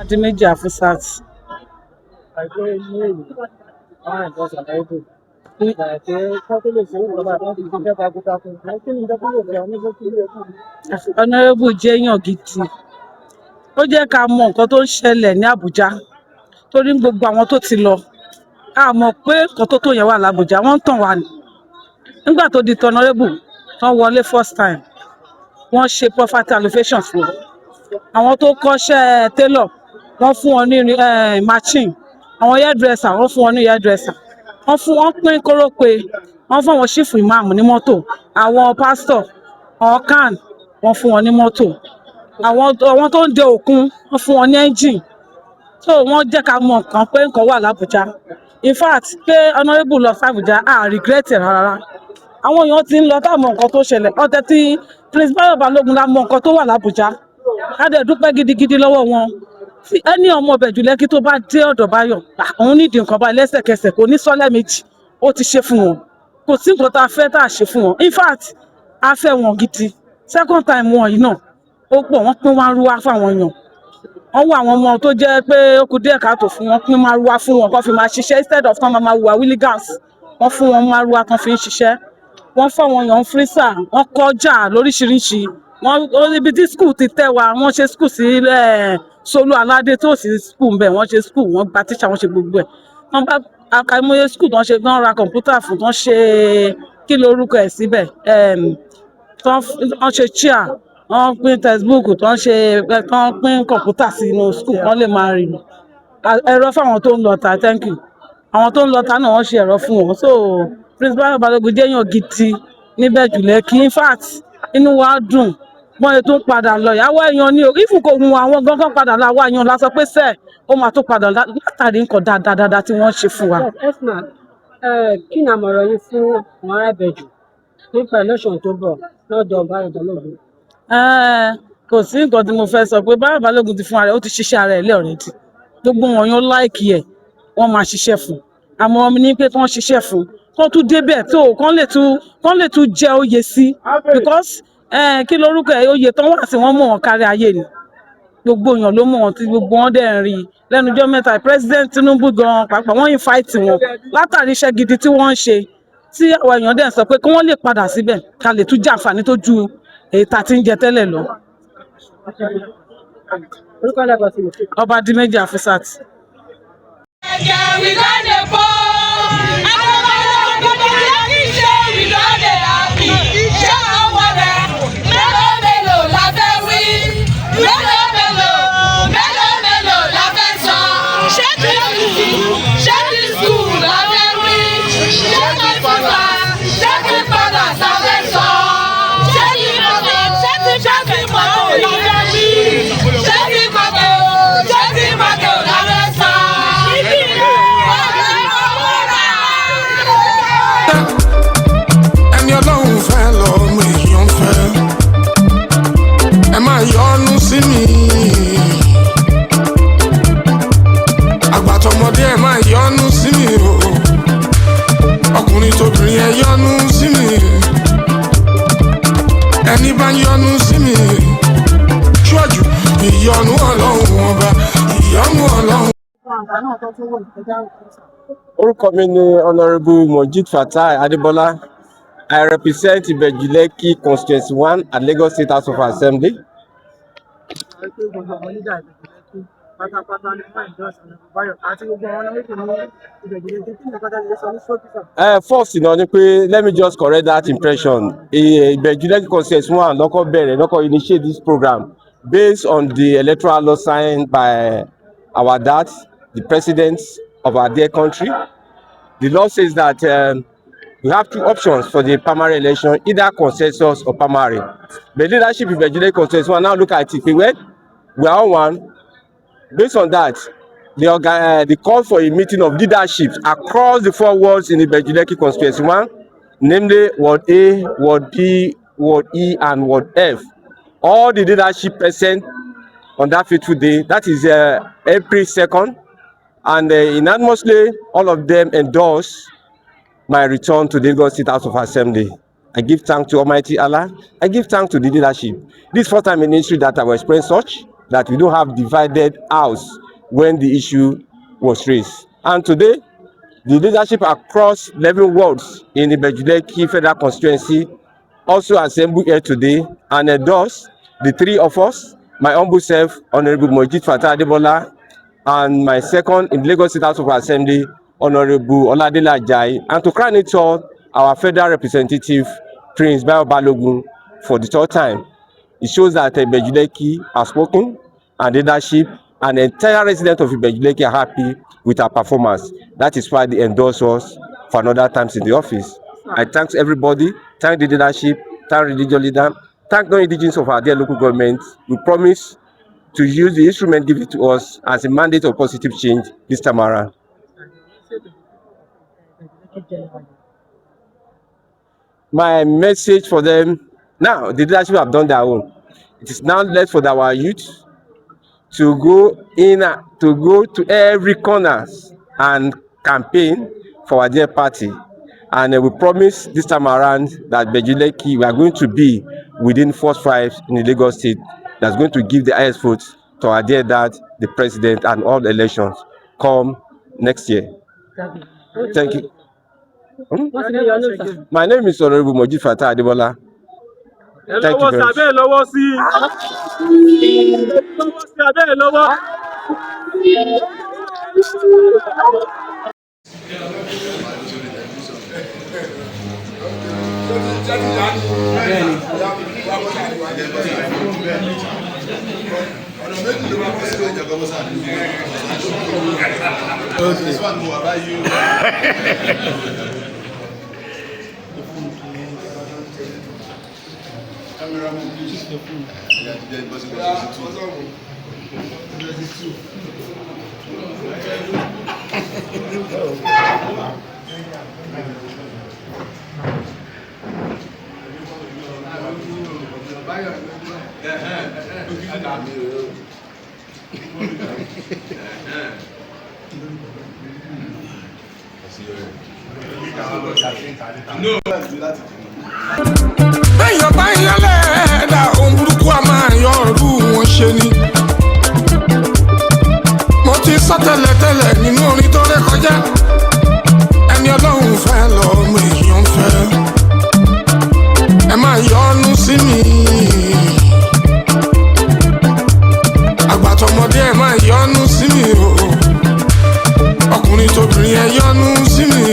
Adimiji Afusat. Honorable jẹ́ èèyàn gidi. Ó jẹ́ ká mọ nǹkan tó ń ṣẹlẹ̀ ní Àbújá. Torí gbogbo àwọn tó ti lọ. A mọ̀ pé nǹkan tó yẹn wà l'Àbújá. Wọ́n ń tàn wá ni. Nígbà tó di honorable, tán wọlé first time, wọ́n ṣe poverty alleviation fún wọn. Àwọn tó kọ́ṣẹ́ tailor, wọ́n fún wọn ní machine. Àwọn hairdresser, wọ́n fún wọn ní hairdresser. Wọ́n pín kórópè, wọ́n fún àwọn chief imam ní mọ́tò. Àwọn pastor, àwọn can, wọ́n fún wọn ní mọ́tò. Àwọn tó ń de òkun, wọ́n fún wọn ní engine. So wọ́n jẹ́ ká mọ nǹkan pé nǹkan wà l'Àbújá. In fact, pé honorable lọ sí Àbújá, a regret ẹ̀ rárá. Àwọn èèyàn ti ń lọ tá mọ nǹkan tó ṣẹlẹ̀. Ọ̀tẹ̀ tí Prince Bayo Balogun la mọ nǹkan tó wà l'Àbújá. A dẹ̀ dúpẹ́ gidigidi lọ́wọ́ wọn. Tí ẹni ọmọ Ibeju-Lekki tó bá dé ọ̀dọ̀ Bayo, òun nídìí nǹkan báyìí lẹ́sẹ̀kẹsẹ̀, kò ní sọ́lẹ̀ méjì, ó ti ṣe fún wọn. Kò sí nǹkan tá a fẹ́ tá a ṣe fún wọn. In fact, a fẹ́ wọn gidi. Second time wọn yìí náà, ó pọ̀, wọ́n pín márúwá fáwọn èèyàn. Wọ́n wá àwọn ọmọ tó jẹ́ pé ó kù díẹ̀ káàtó fún wọn, pín márúwá fún wọn kó fi máa ṣiṣẹ́ instead of tán máa wùwà willigans. Wọ́n fún wọn márúwá tán fi ń ṣiṣẹ́. Wọ́n fún àwọn èèyàn freezer, wọ́n kọjá lóríṣiríṣi. Wọ́n ibi tí school ti tẹ́ wa, wọ́n ṣe school sí Solu Aládé tó sì school ńbẹ̀, wọ́n ṣe school, wọ́n gba teacher, wọ́n ṣe gbogbo ẹ̀. Wọ́n bá àkàìmọye school tán ṣe, tán ra kọ̀ǹpútà fún, tán ṣe kí lorúkọ ẹ̀ síbẹ̀, tán ṣe chair, wọ́n pín textbook, tán pín kọ̀ǹpútà sínú school, wọ́n lè máa rí ẹ̀rọ fáwọn tó ń lọ ta. Thank you. Àwọn tó ń lọ ta náà wọ́n ṣe ẹ̀rọ fún wọn. So Prince Bayo Balogun jẹ́ èèyàn gidi ní Ibeju-Lekki. In fact, inú wa dùn wọ́n ètò ń padà lọ. Ìyàwó èèyàn ni ìfún kò hun àwọn gangan padà láwọ èèyàn la sọ pé sẹ́ẹ̀ ó máa tó padà látàrí nǹkan dáadáa tí wọ́n ṣe fún wa. Kí ni àmọ̀ràn yín fún àwọn ará Ìbẹ̀jú nípa election tó bọ̀ lọ́dọ̀ Bayo Balogun? Kò sí nǹkan tí mo fẹ́ sọ pé Bayo Balogun ti fún ara rẹ̀, ó ti ṣiṣẹ́ ara ẹ̀ lẹ́ọ̀rẹ́dì. Gbogbo wọn yóò láìkì ẹ̀, wọ́n máa ṣiṣẹ́ fún. Àmọ́ ọmọ ní pé kí wọ́n ṣiṣẹ́ fún, kán tún débẹ̀ tó kán lè tún jẹ oyè sí. Because kí lorúkọ ẹ̀, oyè tán wà sí wọ́n mọ̀ wọn kárí ayé ni. Gbogbo èèyàn ló mọ̀ wọn tí gbogbo wọn dẹ̀ ń rí i. Lẹ́nujọ́ mẹ́ta President Tinubu gan pàápàá wọ́n invite wọn látàrí iṣẹ́ gidi tí wọ́n ń ṣe. Tí àwọn èèyàn dẹ̀ sọ pé kí wọ́n lè padà síbẹ̀ ká lè tún jẹ àǹfààní tó ju èyí tá ti ń jẹ tẹ́lẹ̀ lọ. Ọba Adimiji Afusat. Yọ́nú sí mi, àgbàtọ̀mọdé ẹ máa yọ́nú sí mi o, ọkùnrin tóbìnrin ẹ yọ́nú sí mi, ẹni bá yọ́nú sí mi ṣọ́jú ìyọ́nú Ọlọ́run ọba, ìyọ́nú Ọlọ́run. Orúkọ mi ni Honorable Mojeed Fatai Adebola. I represent Ibeju-Lekki Constituency 1 at Lagos State House of Assembly. First, let me just correct that impression. Ibeju-Lekki Constituency 1 lọ́kọ́ initiate this program based on the electoral law signed by our dad, the president of our dear country. The law says that we have two options for the primary election, either consensus or primary. The leadership of Ibeju-Lekki Constituency 1 now look at it. We are one. Based on that, the call for a meeting of leadership across the 4 wards in Ibeju-Lekki Constituency 1, namely Ward A, Ward B, Ward E, and Ward F. All the leadership present on that fateful day, that is April 2nd, and unanimously, all of them endorse my return to the Lagos State House of Assembly. I give thanks to Almighty Allah. I give thanks to the leadership. This is the first time in history that I will experience such. that we don't have divided house when the issue was raised. And today, the leadership across 11 wards in the Ibeju-Lekki Federal Constituency also assembled here today and endorse the three of us, my humble self, Honorable Mojid Fatah Adebola, and my second in Lagos State House of Assembly, Honorable Oladele Ajayi, and to crown it all, our federal representative, Prince Bayo Balogun, for the third time. It shows that Ibeju-Lekki has spoken, and leadership and the entire residents of Ibeju-Lekki are happy with our performance. That is why they endorse us for another times in the office. I thank everybody, thank the leadership, thank religious leader, thank non-indigenous of our dear local government. We promise to use the instrument given to us as a mandate of positive change this time around. My message for them, now the leadership have done their own. It is now left for our youth to go to every corner and campaign for our dear party. And we promise this time around that Ibeju-Lekki, we are going to be within first five in the Lagos State. That's going to give the highest votes to our dear dad, the president, and all the elections come next year. Thank you. My name is Honorable Mojid Fatah Adebola. Thank you very Èèyàn bá yan lẹ́ẹ̀dá ohun burúkú a máa yọ ọ̀rú wọn ṣe ni. Mo ti sọ tẹ́lẹ̀tẹ́lẹ̀ nínú orin tó ré kọjá. Ẹni Ọlọ́run fẹ́ lọ́mọ èèyàn fẹ́. Ẹ máa yọ́nú sí mi. Àgbàtọ̀mọdé ẹ máa yọ́nú sí mi o. Ọkùnrin tóbìnrin ẹ yọ́nú sí mi.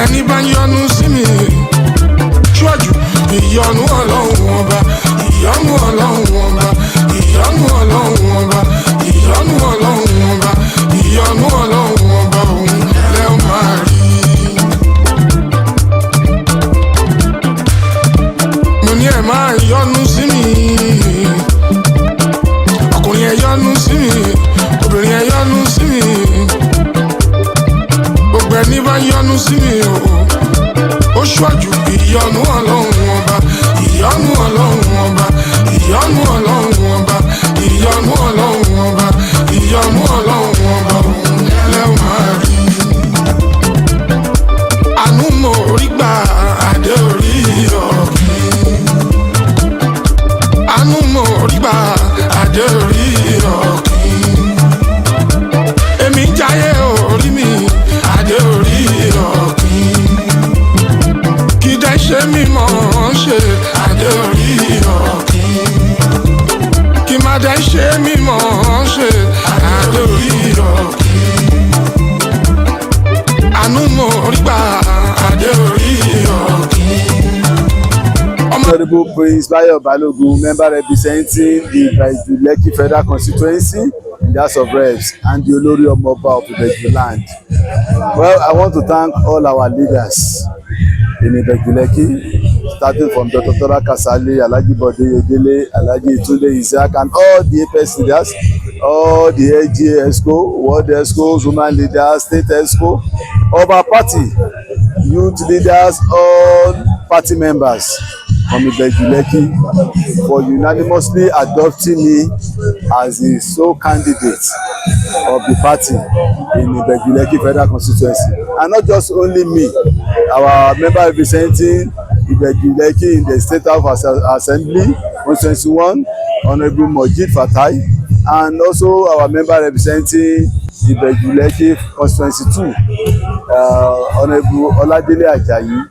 Ẹni bá yọ́nú sí mi. Ṣíwájú ìyọ́nú Ọlọ́run ọba, ìyọ́nú Ọlọ́run ọba, ìyọ́nú Ọlọ́run ọba, ìyọ́nú Ọlọ́run ọba, ìyọ́nú Ọlọ́run ọba òun lẹ́ ó máa rí. Mo ní ẹ máa yọ́nú sí mi. Ọkùnrin ẹ yọ́nú sí mi, obìnrin ẹ yọ́nú sí mi. Gbogbo ẹni bá yọ́nú sí mi o. Ó ṣíwájú ìyọ́nú Ọlọ́run ọba, ìyọ́nú Ọlọ́run ọba, ìyọ́nú Ọlọ́run ọba, ìyọ́nú Ọlọ́run ọba, ìyọ́nú Ọlọ́run ọba òun lẹ́ ó máa rí. Àánú mo rí gbà adé orí ọ̀gbìn. Àánú mo rí gbà adé orí ọ̀gbìn. Èmi jáyé orí mi adé orí ọ̀gbìn. Kìdá ṣe mímọ́ ṣe adé orí ọ̀gbìn. Kì má dá ṣe mímọ́ ṣe adé orí ọ̀gbìn. Àánú mo rí gbà adé orí ọ̀gbìn. Honorable Prince Bayo Balogun, member representing the Ibeju-Lekki Federal Constituency in the House of Reps and the Olori Omoba of Ibeju land. Well, I want to thank all our leaders in Ibeju-Lekki, starting from Dr. Tora Kasali, Alhaji Bode Yedele, Alhaji Tunde Isaac, and all the APC leaders, all the AG ESCO, World ESCO, women leaders, state ESCO, of our party, youth leaders, all party members from Ibeju-Lekki for unanimously adopting me as the sole candidate of the party in Ibeju-Lekki Federal Constituency. And not just only me, our member representing Ibeju-Lekki in the State House of Assembly, Constituency 1, Honorable Mojid Fatai, and also our member representing Ibeju-Lekki constituency 2, Honorable Oladele Ajayi,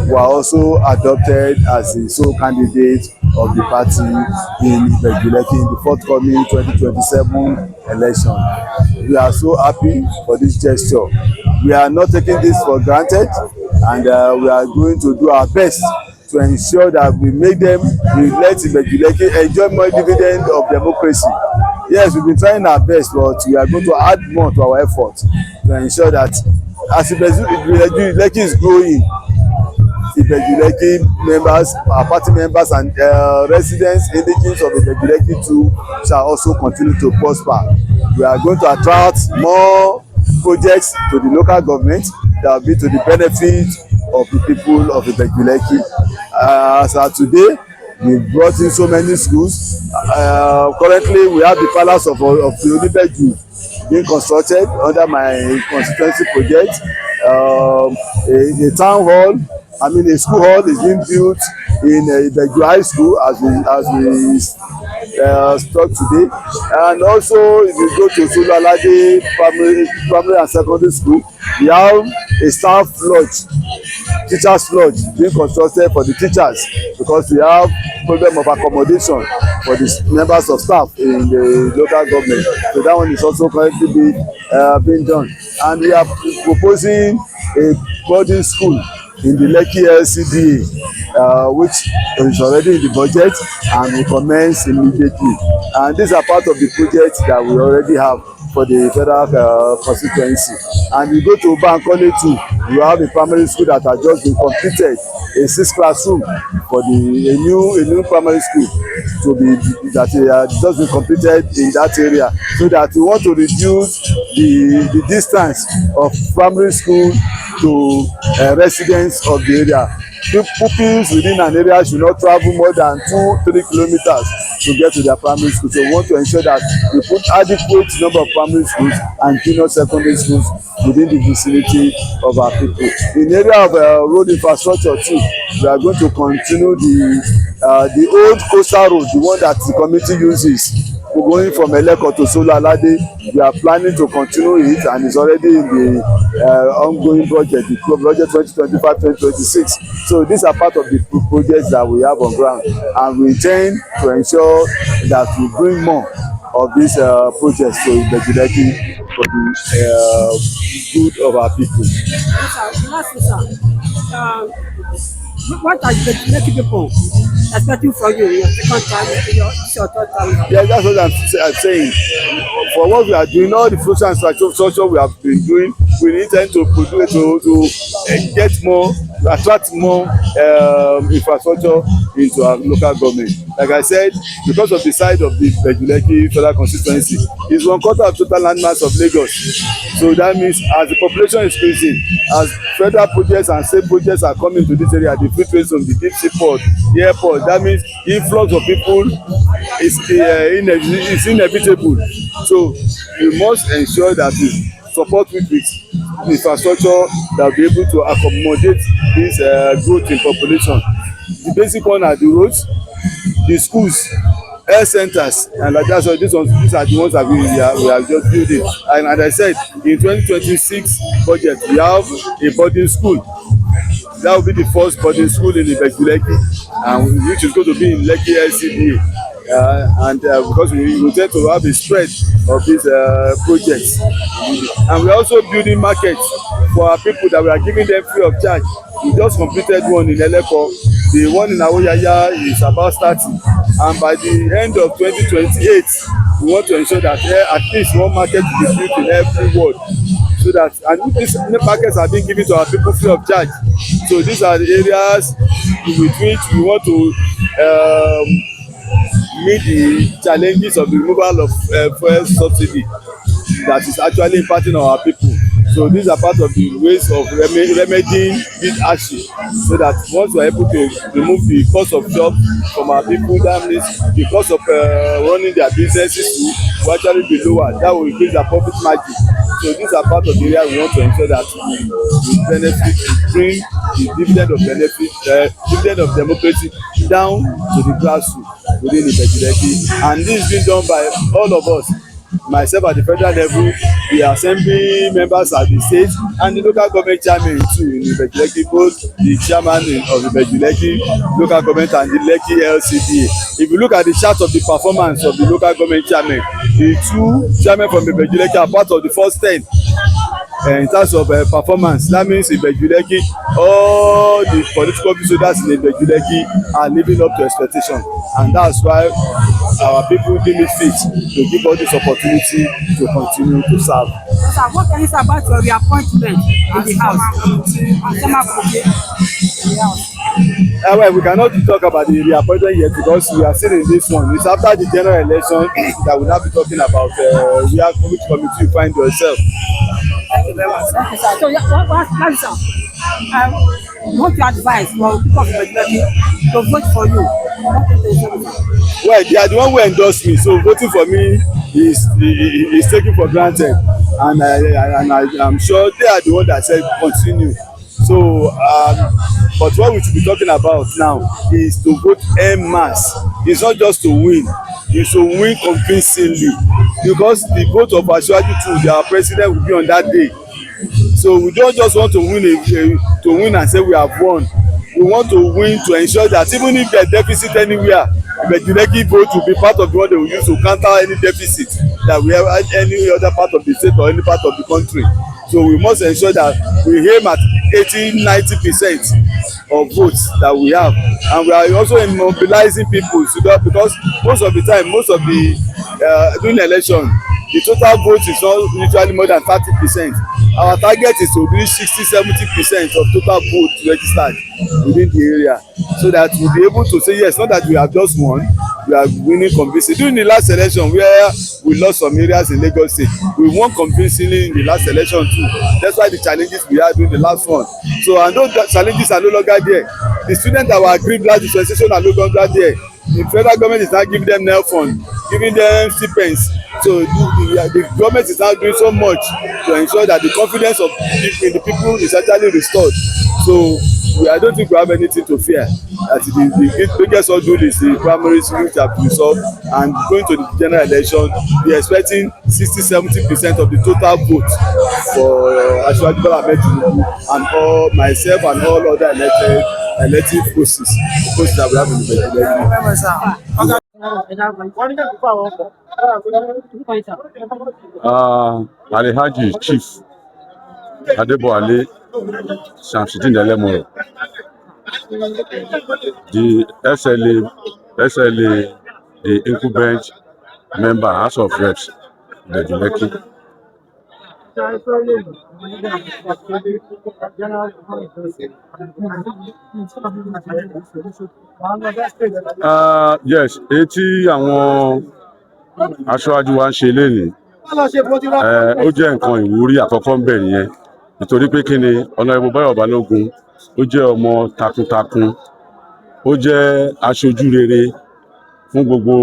were also adopted as the sole candidate of the party in Ibeju-Lekki in the forthcoming 2027 election. We are so happy for this gesture. We are not taking this for granted, and we are going to do our best to ensure that we let Ibeju-Lekki enjoy more dividend of democracy. Yes, we've been trying our best, but we are going to add more to our effort to ensure that as Ibeju-Lekki is growing, Ibeju-Lekki members, our party members, and residents, indigenes of Ibeju-Lekki too shall also continue to prosper. We are going to attract more projects to the local government that will be to the benefit of the people of Ibeju-Lekki. As of today, we brought in so many schools. Currently, we have the palace of the Ibeju being constructed under my constituency project. A town hall, a school hall is being built in Ibeju High School as we talk today. And also, if you go to Sulalade primary and secondary school, we have a staff lodge, teachers lodge being constructed for the teachers, because we have problem of accommodation for the members of staff in the local government. So that one is also currently being done. And we are proposing a boarding school in the Lekki LCDA, which is already in the budget and will commence immediately. And these are part of the projects that we already have for the federal constituency. And we go to Bankole too. We have a primary school that has just been completed, a 6 classroom for a new primary school that has just been completed in that area, so that we want to reduce the distance of primary school to residents of the area. Pupils within an area should not travel more than 2-3 kilometers to get to their primary school. So we want to ensure that we put adequate number of primary schools and junior secondary schools within the vicinity of our people. In the area of road infrastructure too, we are going to continue the old coastal road, the one that the community uses, going from Eleko to Solalade. We are planning to continue it, and it's already in the ongoing project, the project 2025-2026. So these are part of the projects that we have on ground, and we intend to ensure that we bring more of these projects to Ibeju-Lekki for the good of our people. Lastly, sir, what are the Ibeju-Lekki people expecting from you in your second time, your third time? Yeah, that's what I'm saying. For what we are doing, all the social infrastructure we have been doing, we intend to produce to get more, attract more infrastructure into our local government. Like I said, because of the size of the Ibeju-Lekki federal constituency, it's 1/4 of total landmass of Lagos. So that means as the population is increasing, as federal projects and state projects are coming to this area, the free trade zone, the deep sea port, the airport, that means influx of people is inevitable. So we must ensure that we support with infrastructure that will be able to accommodate this growth in population. The basic one are the roads, the schools, health centers, and like that. So these are the ones that we are just building. And as I said, in 2026 budget, we have a boarding school. That will be the first boarding school in Ibeju-Lekki, and which is going to be in Lekki LCDA. Because we intend to have a spread of these projects, and we are also building markets for our people that we are giving them free of charge. We just completed one in Eleko. The one in Awoyaya is about starting, and by the end of 2028, we want to ensure that at least one market will be built in every ward, so that, and these markets are being given to our people free of charge. So these are the areas with which we want to meet the challenges of the removal of fuel subsidy that is actually impacting our people. So these are part of the ways of remedying this hardship, so that once we are able to remove the cost of jobs from our people, that means the cost of running their businesses will actually be lower. That will increase their profit margin. So these are part of the area we want to ensure that we benefit, bring the dividend of democracy down to the grassroots. within Ibeju-Lekki, and this is being done by all of us. Myself at the federal level, the assembly members at the state, and the local government chairman too in Ibeju-Lekki, both the chairman of Ibeju-Lekki local government and the Lekki LCDA. If you look at the chart of the performance of the local government chairman, the two chairmen from Ibeju-Lekki are part of the first 10 in terms of performance. That means Ibeju-Lekki, all the political visitors in Ibeju-Lekki are living up to expectation, and that's why our people deem it fit to give us this opportunity to continue to serve. Sir, what can you say about your reappointment in the house? Well, we cannot talk about the reappointment yet because we are still in this one. It's after the general election that we'll now be talking about which committee you find yourself. Thank you very much. Thank you, sir. So, what you advise for people of Ibeju-Lekki to vote for you? Well, they are the one who endorsed me, so voting for me is taken for granted, and I'm sure they are the one that said continue. So, but what we should be talking about now is to vote en masse. It's not just to win; it's to win convincingly, because the vote of Asiwaju to their president will be on that day. So we don't just want to win and say we have won. We want to win to ensure that even if there's deficit anywhere, Ibeju-Lekki vote will be part of the one they will use to counter any deficit that we have any other part of the state or any part of the country. So we must ensure that we aim at 80-90% of votes that we have, and we are also mobilizing people because most of the time, during election, the total vote is not usually more than 30%. Our target is to reach 60-70% of total vote registered within the area, so that we'll be able to say yes, not that we have just won, we are winning convincingly. During the last election where we lost some areas in Lagos State, we won convincingly in the last election too. That's why the challenges we had during the last one. So, and those challenges are no longer there. The students that were aggrieved last dispensation are no longer there. The federal government is now giving them NEL fund, giving them stipends. So the government is now doing so much to ensure that the confidence of the people is actually restored. So I don't think we have anything to fear. That the biggest ordeal is the primaries which have been resolved, and going to the general election, we are expecting 60-70% of the total vote for Asiwaju Bola Ahmed Tinubu and all myself and all other elective posts that we have in the Alhaji Chief Adebowale Shamsidin Elemoro, the SLA, the incumbent member, House of Reps, Ibeju-Lekki. Yes, etí àwọn aṣáájú wa ń ṣe lénìí, ó jẹ́ nǹkan ìwúrí àkọ́kọ́ ń bẹ̀ nìyẹn, nítorí pé kí ni Honorable Bayo Balogun ó jẹ́ ọmọ takuntakun, ó jẹ́ aṣojú rere fún gbogbo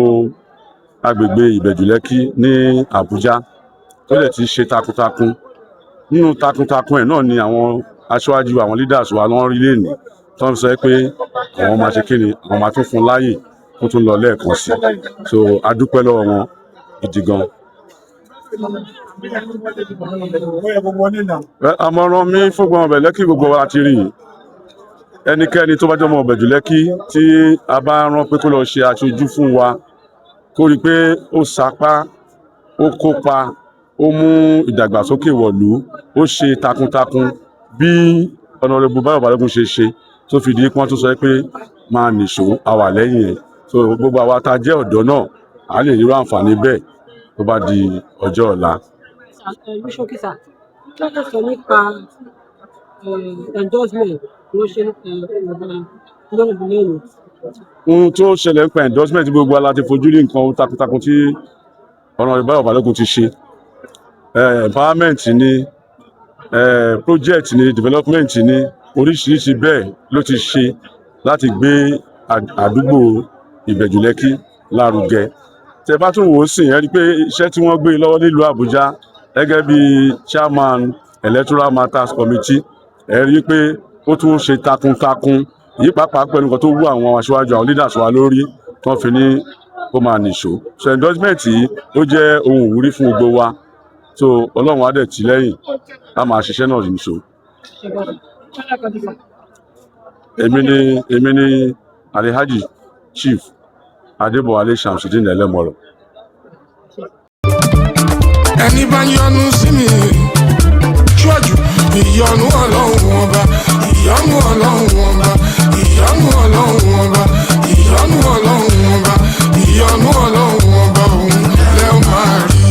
agbègbè Ibeju-Lekki ní Àbújá, tó lè ti ṣe takuntakun. Nínú takuntakun ẹ̀ náà ni àwọn aṣáájú, àwọn leaders wa lọ́n rí lénìí tó ń sọ pé àwọn máa ṣe kí ni, àwọn máa tún fún láyè kó tún lọ lẹ́ẹ̀kan sí. So a dúpẹ́ lọ́wọ́ wọn gidi gan. Àmọ̀ràn mi fún gbogbo ọmọ Ibeju-Lekki, gbogbo wa ti rí ẹnikẹ́ni tó bá jẹ́ ọmọ Ibeju-Lekki tí a bá rán pé kó lọ ṣe aṣojú fún wa, kó rí pé ó sapá, ó kópa, ó mú ìdàgbàsókè wọ̀lú, ó ṣe takuntakun bí Honorable Bayo Balogun ṣe tó fi di pọ́n tó sọ pé máa nìṣó a wà lẹ́yìn ẹ̀. So gbogbo àwa tá jẹ́ ọ̀dọ́ náà a lè ríro àǹfààní bẹ́ẹ̀ tó bá di ọjọ́ ọ̀la. Ṣókísà, kí ló sọ nípa endorsement ló ṣe lọ́rùn? Ohun tó ṣẹlẹ̀ nípa endorsement gbogbo ala ti fojú rí nǹkan takuntakun tí Honorable Bayo Balogun ti ṣe. Empowerment ni, project ni, development ni, oríṣiríṣi bẹ́ẹ̀ ló ti ṣe láti gbé àdúgbò Ibeju-Lekki lárugẹ. Tẹ́ bá tún wò ó sìn, ẹ rí pé iṣẹ́ tí wọ́n gbé lọ́wọ́ nílùú Àbújá gẹ́gẹ́ bí chairman Electoral Matters Committee, ẹ rí pé ó tún ṣe takuntakun, yí pàápàá pẹ̀lú nǹkan tó wú àwọn aṣáájú, àwọn leaders wa lórí, tí wọ́n fi ní kó máa nìṣó. So endorsement yìí ó jẹ́ ohun ìwúrí fún gbogbo wa, so Ọlọ́run á dẹ̀ tì lẹ́yìn á máa ṣiṣẹ́ náà nìṣó. èmi ni Alhaji Chief Adébọ̀wálé Shamsuddin Ẹlẹ́mọ̀rọ̀. ẹni bá yọ́nú sí mi ṣíwájú ìyọ́nú Ọlọ́run ọba, ìyọ́nú Ọlọ́run ọba, ìyọ́nú Ọlọ́run ọba, ìyọ́nú Ọlọ́run ọba, ìyọ́nú Ọlọ́run ọba, òun lẹ́ ó máa rí.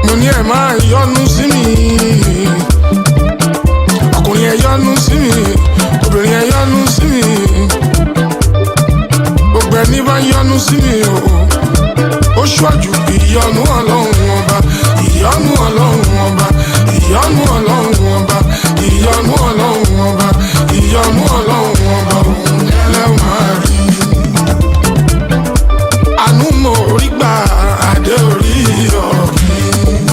mo ní ẹ máa yọ́nú sí mi, ọkùnrin ẹ yọ́nú sí mi, obìnrin ẹ yọ́nú sí mi, gbogbo ẹni bá yọ́nú sí mi ó ṣíwájú ìyọ́nú Ọlọ́run ọba, ìyọ́nú Ọlọ́run ọba, ìyọ́nú Ọlọ́run ọba, ìyọ́nú Ọlọ́run ọba, ìyọ́nú Ọlọ́run ọba, òun lẹ́ máa rí. àánú mo rí gbà adé orí ọ̀gbìn,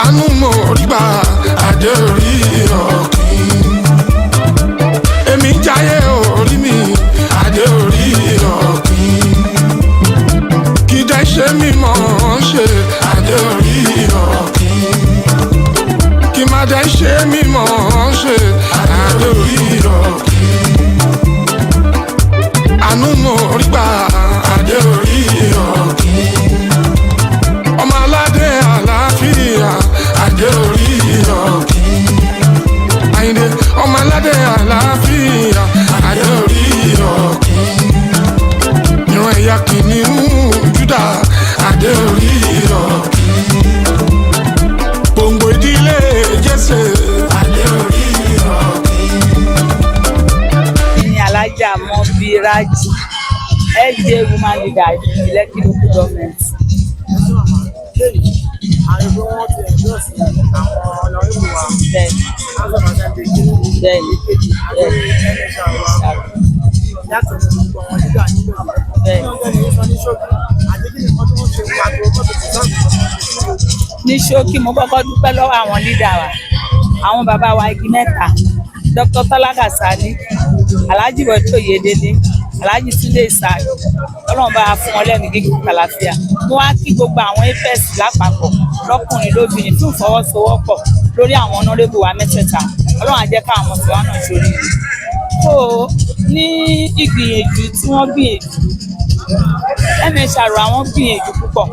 àánú mo rí gbà adé orí ọ̀gbìn, èmi jáyé orí mi adé orí ọ̀gbìn, kì í dẹ́ ṣe mímọ́ ṣe adé orí ọ̀gbìn, kì í má dẹ́ ṣe mímọ́ ṣe adé orí ọ̀gbìn, àánú mo rí gbà adé orí ọ̀gbìn, ọmọ aládé àlàáfíà adé orí ọ̀gbìn, Àyìndé ọmọ aládé àlàáfíà adé orí ọ̀gbìn, ìran ẹ̀yà kìnìún Júdà adé orí ọ̀gbìn, gbòǹgbò ìdílé Jésè adé orí ọ̀gbìn. Ní Alájà Mọ́bírájì LJ woman leader Ibeju-Lekki local government. àrùbọ̀ wọn ti endorse àwọn ọlọ́rìnwó wa Bẹ́ẹ̀ni, house of assembly bẹ́ẹ̀ni, àti ẹlẹ́ṣà wa yàtọ̀ ní gbogbo àwọn nígbà nígbà bẹ́ẹ̀ni. sọ ní ṣókí àti kí nìkan tó ń ṣe pàtó mọ́tò tó sáàbù. Ní ṣókí mo kọ́kọ́ dúpẹ́ lọ́wọ́ àwọn lídà wa, àwọn bàbá wa igi mẹ́ta, Dr. Tọ́lá Kàsálí, Alhaji Bọ̀dé Oyèdélé, Alhaji Túndé Ìsàlù, Ọlọ́run bá fún wọn lẹ́nu gígùn kàlàfíà. Mo wá kí gbogbo àwọn APC lápapọ̀ lọ́kùnrin lóbìnrin fún ìfọwọ́sowọ́pọ̀ lórí àwọn ọ̀nàrẹ́bù wa mẹ́tẹ̀ẹ̀ta. Ọlọ́run á jẹ́ káwọn tiwa náà ṣorí. So ní ìgbìyànjú tí wọ́n gbìyànjú, MHR àwọn gbìyànjú púpọ̀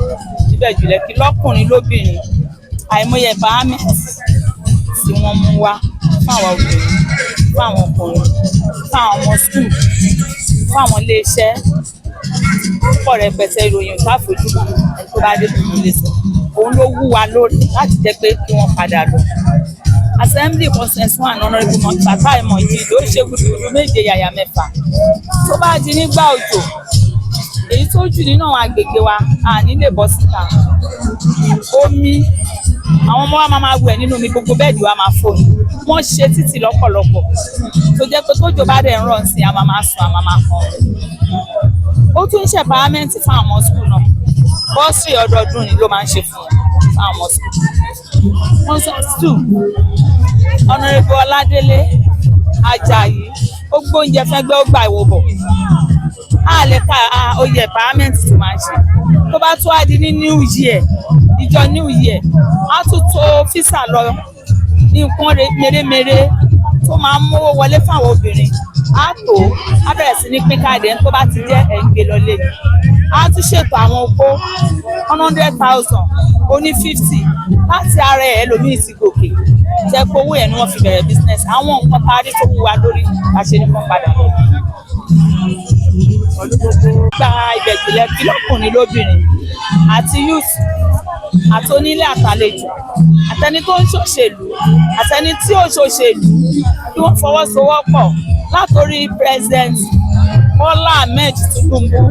Ibeju-Lekki lọ́kùnrin lóbìnrin, àìmọye empowerment tí wọ́n mú wá fún àwọn obìnrin, fún àwọn ọkùnrin, fún àwọn ọmọ skul, fún àwọn iléeṣẹ́ pọ̀ rẹpẹtẹ, ìròyìn ìfàfojú tó bá dé tó lè sọ. Òun ló wú wa lórí láti jẹ́ pé kí wọ́n padà lọ. Assembly consensus one honourable Mọ̀tàtà ìmọ̀ yìí ló ṣe gbùdùgbùdù méje yàyà mẹ́fà. Tó bá di nígbà òjò, èyí tó jù nínú àwọn agbègbè wa à nílé bọ́ síta. Omi, àwọn ọmọ wa máa wẹ̀ nínú omi, gbogbo bẹ́ẹ̀dì wa máa fò ní. Wọ́n ṣe títì lọ́pọ̀lọpọ̀ tó jẹ́ pé tójò bá dẹ̀ ń rọ̀ sí a máa sùn, a máa kàn. Ó tún ń ṣe empowerment fún àwọn ọmọ skul náà. Bọ́sì ọdọọdún ni ló máa ń ṣe fún àwọn ọmọ skul. Wọ́n sọ Honorable Ọládélé Ajayi ó gbóúnjẹ fẹ́gbẹ́ ó gbà ìwò bọ̀. A lè ka oyè empowerment tó máa ń ṣe. Tó bá tún wá di ní New Year, ìjọ New Year, á tún tó físà lọ ní nǹkan mèremère tó máa ń mówó wọlé fáwọn obìnrin. Á tó á bẹ̀rẹ̀ sí ní pín káàdì ẹni tó bá ti jẹ́ ẹ̀ǹgbẹ́ lọlé ni. Á tún ṣètò àwọn opó 100,000 oní 50 láti ara ẹ̀ lómi ti gòkè. Jẹ́ pé owó yẹn ni wọ́n fi bẹ̀rẹ̀ business. Àwọn nǹkan parí tó wú wa lórí àṣẹ ni wọ́n padà lọ. Gba Ibeju-Lekki lọ́kùnrin lóbìnrin àti youth àti onílé àtàlejò àtẹni tó ń ṣòṣèlú àtẹni tí ò ṣòṣèlú kí wọ́n fọwọ́sowọ́pọ̀ látòrí President Bọ́lá Ahmed Tinubu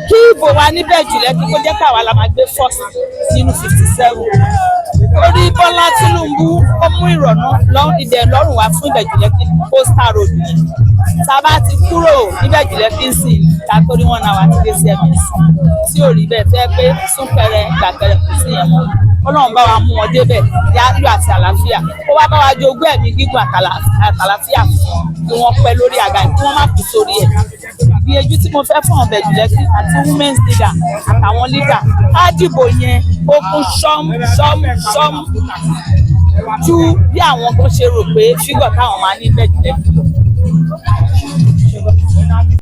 kí ìbò wa ní Ibeju-Lekki kó jẹ́ káwa la máa gbé first nínú 57. Torí Bọ́lá Tinubu ó mú ìdẹ̀lọ́rùn wá fún Ibeju-Lekki coastal road yìí. Tá a bá ti kúrò ní Ibeju-Lekki sí ká torí wọn náà wá ti dé sí ẹ̀mí tí ò rí bẹ́ẹ̀ fẹ́ pé súnkẹrẹ gbàgẹrẹ kò sí yẹn mọ́. Ọlọ́run bá wa mú wọn débẹ̀ ní ayọ̀ àti àlàáfíà ó wá bá wa jogún ẹ̀mí gígùn àtàlàáfíà kí wọ́n pẹ́ lórí àga kí wọ́n má kú sórí ẹ̀. Ìyẹjú tí mo fẹ́ fún Ibeju-Lekki àti women's leader àtàwọn leader á dìbò yẹn ó kún ṣọ́m ju bí àwọn tó ṣe rò pé fígọ̀ táwọn máa ní Ibeju-Lekki lọ.